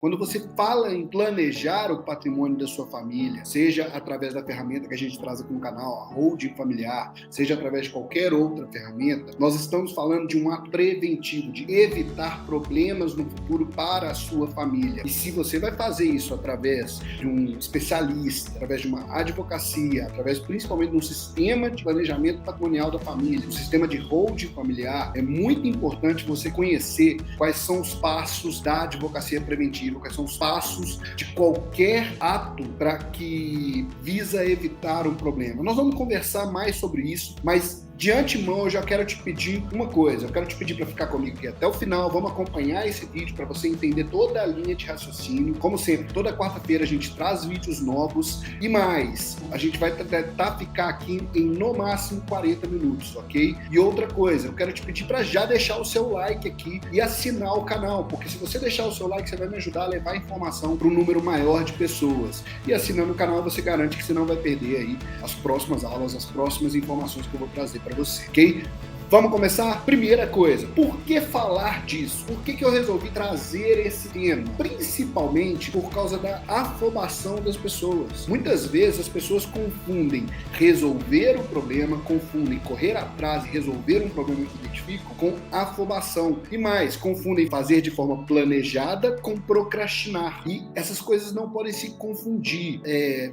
Quando você fala em planejar o patrimônio da sua família, seja através da ferramenta que a gente traz aqui no canal, a holding familiar, seja através de qualquer outra ferramenta, nós estamos falando de um ato preventivo, de evitar problemas no futuro para a sua família. E se você vai fazer isso através de um especialista, através de uma advocacia, através principalmente de um sistema de planejamento patrimonial da família, um sistema de holding familiar, é muito importante você conhecer quais são os passos da advocacia preventiva, quais são os passos de qualquer ato para que visa evitar um problema. Nós vamos conversar mais sobre isso, mas de antemão, eu já quero te pedir uma coisa, eu quero te pedir para ficar comigo aqui até o final, vamos acompanhar esse vídeo para você entender toda a linha de raciocínio. Como sempre, toda quarta-feira a gente traz vídeos novos e mais, a gente vai tentar ficar aqui em no máximo 40 minutos, ok? E outra coisa, eu quero te pedir para já deixar o seu like aqui e assinar o canal, porque se você deixar o seu like, você vai me ajudar a levar informação para um número maior de pessoas. E assinando o canal, você garante que você não vai perder aí as próximas aulas, as próximas informações que eu vou trazer para você, ok? Vamos começar? Primeira coisa, por que falar disso? Por que eu resolvi trazer esse tema? Principalmente por causa da afobação das pessoas. Muitas vezes as pessoas confundem resolver o problema, confundem correr atrás e resolver um problema que identificam com afobação. E mais, confundem fazer de forma planejada com procrastinar. E essas coisas não podem se confundir.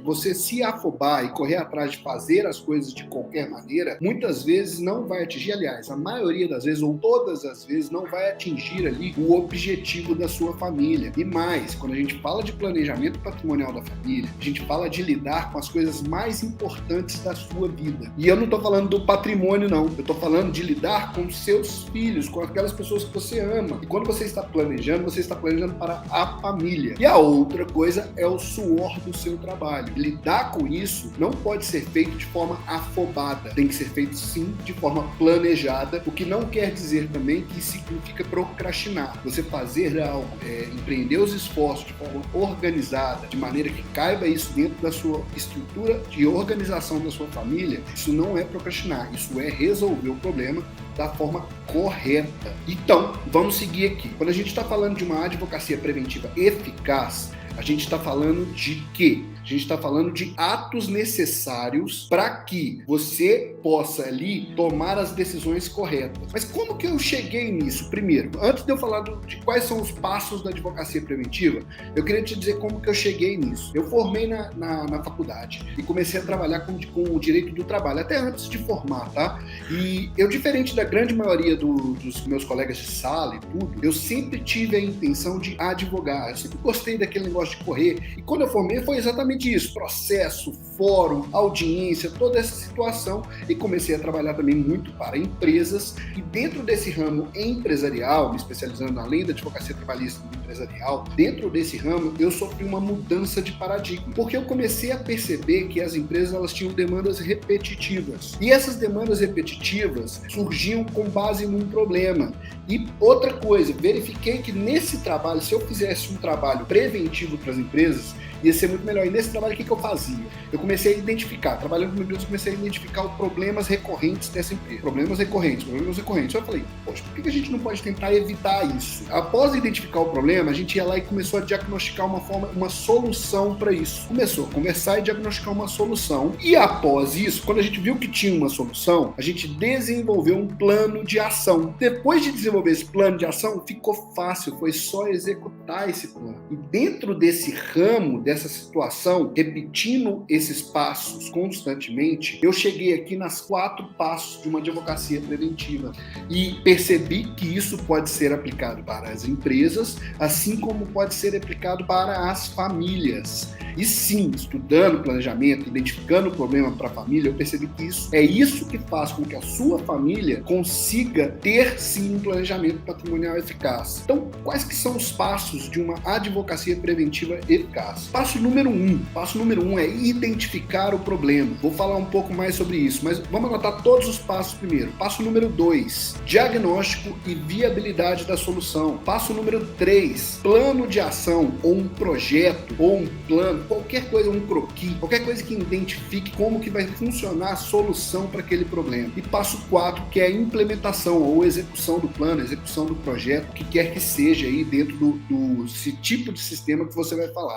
Você se afobar e correr atrás de fazer as coisas de qualquer maneira, muitas vezes não vai atingir, aliás, a maioria das vezes, ou todas as vezes, não vai atingir ali o objetivo da sua família. E mais, quando a gente fala de planejamento patrimonial da família, a gente fala de lidar com as coisas mais importantes da sua vida. E eu não estou falando do patrimônio, não. Eu estou falando de lidar com seus filhos, com aquelas pessoas que você ama. E quando você está planejando para a família. E a outra coisa é o suor do seu trabalho. Lidar com isso não pode ser feito de forma afobada. Tem que ser feito, sim, de forma planejada, o que não quer dizer também que significa procrastinar. Você fazer algo, empreender os esforços de forma organizada, de maneira que caiba isso dentro da sua estrutura de organização da sua família, isso não é procrastinar, isso é resolver o problema da forma correta. Então, vamos seguir aqui. Quando a gente está falando de uma advocacia preventiva eficaz, a gente está falando de quê? A gente está falando de atos necessários para que você possa ali tomar as decisões corretas. Mas como que eu cheguei nisso? Primeiro, antes de eu falar de quais são os passos da advocacia preventiva, eu queria te dizer como que eu cheguei nisso. Eu formei na faculdade e comecei a trabalhar com o direito do trabalho, até antes de formar, tá? E eu, diferente da grande maioria dos meus colegas de sala e tudo, eu sempre tive a intenção de advogar. Eu sempre gostei daquele negócio de correr. E quando eu formei foi exatamente isso, processo, fórum, audiência, toda essa situação, e comecei a trabalhar também muito para empresas, e dentro desse ramo empresarial, me especializando além da advocacia trabalhista no empresarial, dentro desse ramo eu sofri uma mudança de paradigma, porque eu comecei a perceber que as empresas elas tinham demandas repetitivas, e essas demandas repetitivas surgiam com base num problema. E outra coisa, verifiquei que nesse trabalho, se eu fizesse um trabalho preventivo para as empresas, ia ser muito melhor. E nesse trabalho, o que eu fazia? Eu comecei a identificar, trabalhando com uma empresa, eu comecei a identificar os problemas recorrentes dessa empresa. Problemas recorrentes. Eu falei, poxa, por que a gente não pode tentar evitar isso? Após identificar o problema, a gente ia lá e começou a diagnosticar uma solução para isso. Começou a conversar e diagnosticar uma solução. E após isso, quando a gente viu que tinha uma solução, a gente desenvolveu um plano de ação. Depois de desenvolver esse plano de ação, ficou fácil, foi só executar esse plano. E dentro desse ramo, dessa situação, repetindo esses passos constantemente, eu cheguei aqui nas 4 passos de uma advocacia preventiva e percebi que isso pode ser aplicado para as empresas, assim como pode ser aplicado para as famílias. E sim, estudando planejamento, identificando o problema para a família, eu percebi que isso que faz com que a sua família consiga ter sim um planejamento patrimonial eficaz. Então, quais que são os passos de uma advocacia preventiva eficaz? Passo número 1 é identificar o problema. Vou falar um pouco mais sobre isso, mas vamos anotar todos os passos primeiro. Passo número 2, diagnóstico e viabilidade da solução. Passo número 3, plano de ação ou um projeto ou um plano qualquer coisa, um croquis, qualquer coisa que identifique como que vai funcionar a solução para aquele problema. E passo 4, que é a implementação ou execução do plano, execução do projeto, o que quer que seja aí dentro do tipo de sistema que você vai falar.